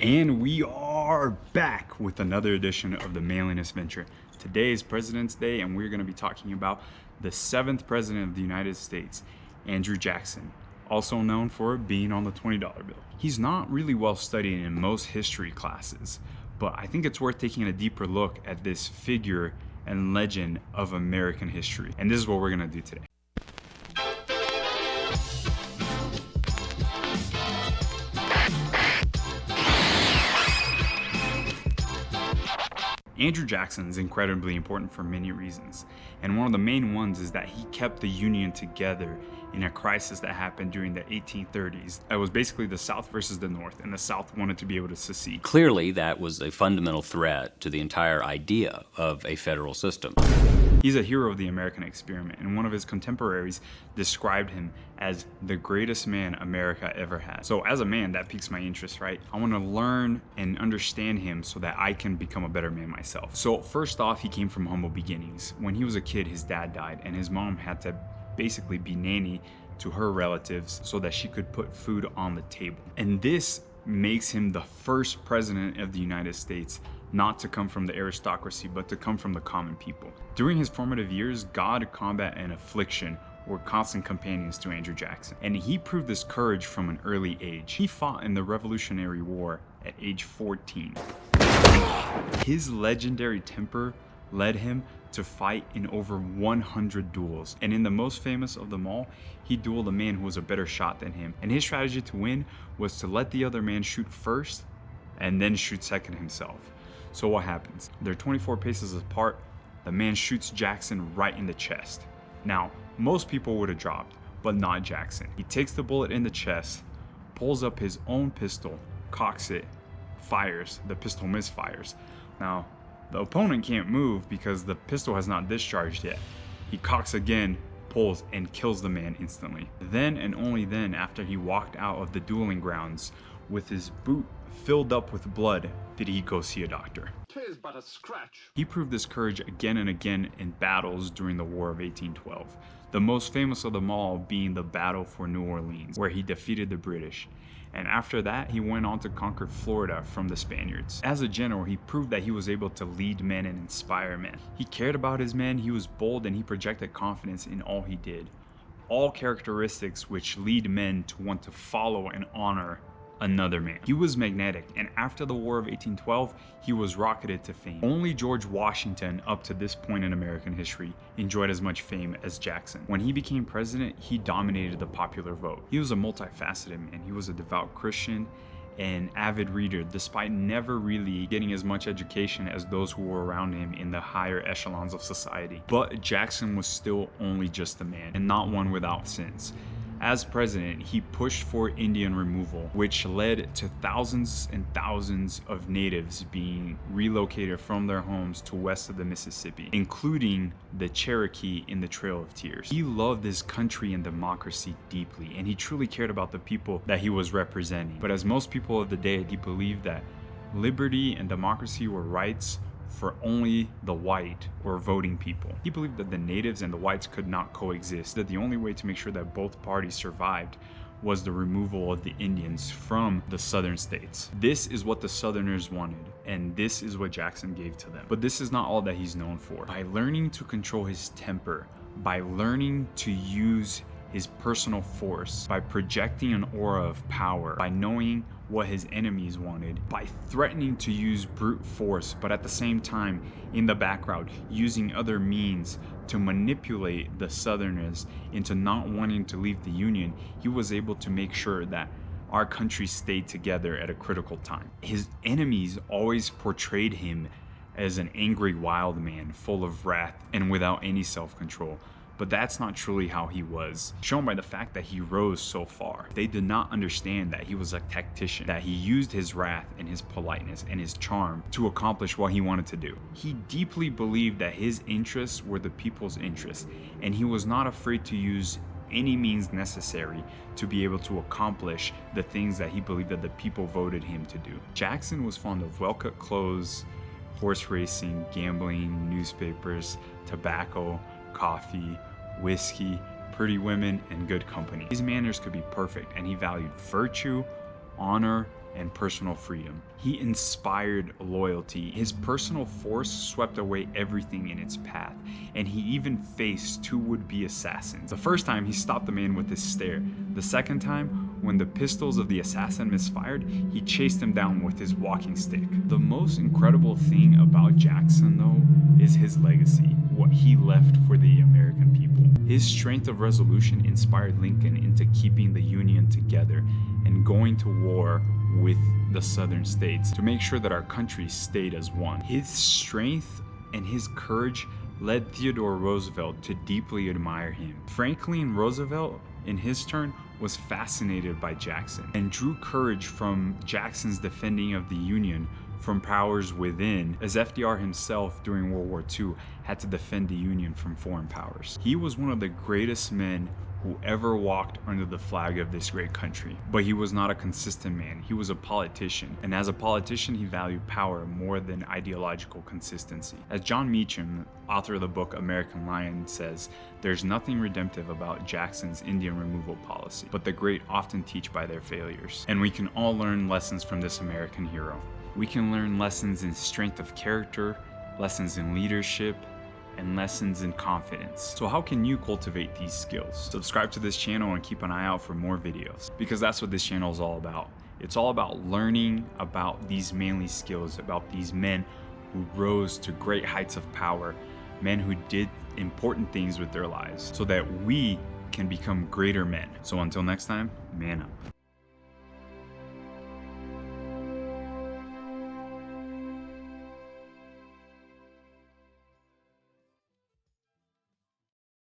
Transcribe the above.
And we are back with another edition of the Manliness Venture. Today is President's Day, and we're going to be talking about the 7th President of the United States, Andrew Jackson, also known for being on the $20 bill. He's not really well studied in most history classes, but I think it's worth taking a deeper look at this figure and legend of American history. And this is what we're going to do today. Andrew Jackson is incredibly important for many reasons, and one of the main ones is that he kept the Union together in a crisis that happened during the 1830s. It was basically the South versus the North, and the South wanted to be able to secede. Clearly, that was a fundamental threat to the entire idea of a federal system. He's a hero of the American experiment, and one of his contemporaries described him as the greatest man America ever had. So as a man, that piques my interest, right? I want to learn and understand him so that I can become a better man myself. So first off, he came from humble beginnings. When he was a kid, his dad died, and his mom had to basically be nanny to her relatives so that she could put food on the table. And this makes him the first president of the United States not to come from the aristocracy, but to come from the common people. During his formative years, God, combat, and affliction were constant companions to Andrew Jackson, and he proved this courage from an early age. He fought in the Revolutionary War at age 14. His legendary temper led him to fight in over 100 duels, and in the most famous of them all, he dueled a man who was a better shot than him, and his strategy to win was to let the other man shoot first and then shoot second himself. So what happens? They're 24 paces apart. The man shoots Jackson right in the chest. Now, most people would have dropped, but not Jackson. He takes the bullet in the chest, pulls up his own pistol, cocks it, fires. The pistol misfires. Now, the opponent can't move because the pistol has not discharged yet. He cocks again, pulls, and kills the man instantly. Then and only then, after he walked out of the dueling grounds with his boot filled up with blood, did he go see a doctor. 'Tis but a scratch. He proved this courage again and again in battles during the War of 1812, the most famous of them all being the Battle for New Orleans, where he defeated the British. And after that, he went on to conquer Florida from the Spaniards. As a general, he proved that he was able to lead men and inspire men. He cared about his men, he was bold, and he projected confidence in all he did. All characteristics which lead men to want to follow and honor another man. He was magnetic, and after the War of 1812, he was rocketed to fame. Only George Washington, up to this point in American history, enjoyed as much fame as Jackson. When he became president, he dominated the popular vote. He was a multifaceted man. He was a devout Christian and avid reader, despite never really getting as much education as those who were around him in the higher echelons of society. But Jackson was still only just a man, and not one without sins. As president, he pushed for Indian removal, which led to thousands and thousands of natives being relocated from their homes to west of the Mississippi, including the Cherokee in the Trail of Tears. He loved his country and democracy deeply, and he truly cared about the people that he was representing. But as most people of the day, he believed that liberty and democracy were rights for only the white or voting people. He believed that the natives and the whites could not coexist, that the only way to make sure that both parties survived was the removal of the Indians from the southern states. This is what the Southerners wanted, and this is what Jackson gave to them. But this is not all that he's known for. By learning to control his temper, by learning to use his personal force, by projecting an aura of power, by knowing what his enemies wanted, by threatening to use brute force, but at the same time, in the background, using other means to manipulate the Southerners into not wanting to leave the Union, he was able to make sure that our country stayed together at a critical time. His enemies always portrayed him as an angry wild man, full of wrath and without any self-control. But that's not truly how he was, shown by the fact that he rose so far. They did not understand that he was a tactician, that he used his wrath and his politeness and his charm to accomplish what he wanted to do. He deeply believed that his interests were the people's interests, and he was not afraid to use any means necessary to be able to accomplish the things that he believed that the people voted him to do. Jackson was fond of well-cut clothes, horse racing, gambling, newspapers, tobacco, coffee, whiskey, pretty women, and good company. His manners could be perfect, and he valued virtue, honor, and personal freedom. He inspired loyalty. His personal force swept away everything in its path, and he even faced 2 would-be assassins. The first time, he stopped the man with his stare. The second time, when the pistols of the assassin misfired, he chased him down with his walking stick. The most incredible thing about Jackson, though, is his legacy, what he left for the American people. His strength of resolution inspired Lincoln into keeping the Union together and going to war with the southern states to make sure that our country stayed as one. His strength and his courage led Theodore Roosevelt to deeply admire him. Franklin Roosevelt, in his turn, was fascinated by Jackson and drew courage from Jackson's defending of the Union from powers within, as FDR himself during World War II had to defend the Union from foreign powers. He was one of the greatest men who ever walked under the flag of this great country. But he was not a consistent man. He was a politician. And as a politician, he valued power more than ideological consistency. As John Meacham, author of the book American Lion, says, there's nothing redemptive about Jackson's Indian removal policy, but the great often teach by their failures. And we can all learn lessons from this American hero. We can learn lessons in strength of character, lessons in leadership, and lessons in confidence. So how can you cultivate these skills? Subscribe to this channel and keep an eye out for more videos, because that's what this channel is all about. It's all about learning about these manly skills, about these men who rose to great heights of power, men who did important things with their lives so that we can become greater men. So until next time, man up.